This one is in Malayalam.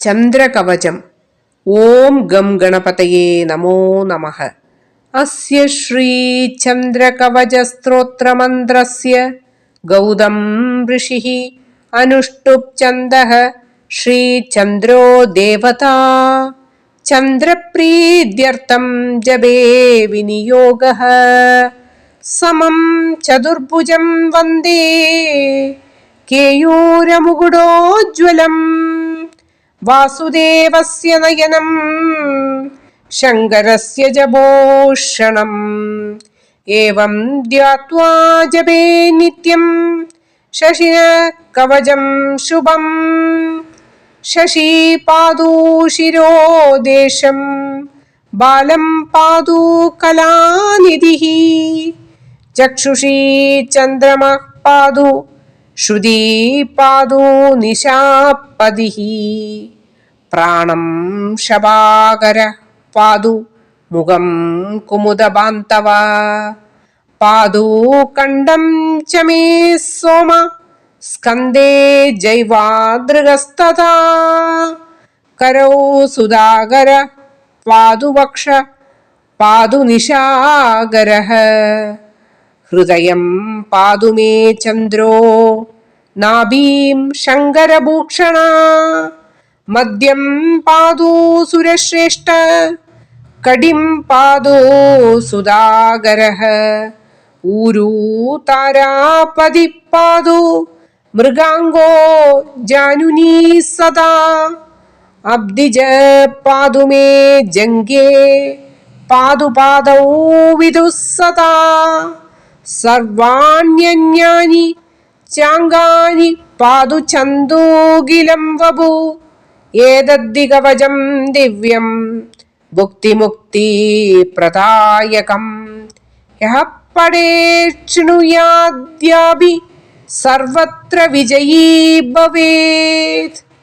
ചന്ദ്രകവചം. ഓം ഗം ഗണപതയേ നമോ നമഃ. അസ്യ ശ്രീ ചന്ദ്രകവചസ്തോത്രമന്ത്രസ്യ ഗൗതം ഋഷിഃ അനുഷ്ടുപ് ഛന്ദഃ ശ്രീചന്ദ്രോ ദേവതാ. ചന്ദ്രപ്രീത്യർത്ഥം ജപേ വിനിയോഗഃ. സമം ചതുർഭുജം വന്ദേ കേയൂരമുകുടോജ്വലം. വാസുദേവസ്യ നയനം ശങ്കരസ്യ ജഭൂഷണം. ഏവം ധ്യാത്വാ ജപേ നിത്യം ശശികവചം ശുഭം. ശശി പാതു ശിരോദേശം ബാലം പാതു കലാനിധിഃ. ചക്ഷുഷി ചന്ദ്രമഃ പാതു ശ്രുതി പാതു നിശാപതിഃ. പ്രാണം ശപാകര പാതു മുഖം കുമുദബാന്ധവ. പാതു കണ്ഠം ച മേ സോമ സ്കന്ധേ ജൈവാദൃഗസ്തഥാ. കരൗ സുധാകര പാതു വക്ഷ പാതു നിശാകരഃ. ഹൃദയം പാതു മേ ചന്ദ്രോ നാഭീം ശങ്കരഭൂഷണ. മദ്യം പാതു സുരശ്രേഷ്ഠ കടിം പാതു സുധാകരഃ. ഊരു താരാപതി പാതു മൃഗാംഗോ ജാനുനീ സദാ. അബ്ദിജ പാതു മേ ജംഘേ പാതു പാദൗ വിദുഃ സദാ. സർവാണ്യന്യാനി ചാംഗാനി പാതു ചന്ദോകിലം വപു. ഏതദ്ധി കവചം ദിവ്യം ഭുക്തിമുക്തി പ്രദായകം. യഃ പഠേത് ശൃണുയാദ്യാപി സർവത്ര വിജയീ ഭവേത്.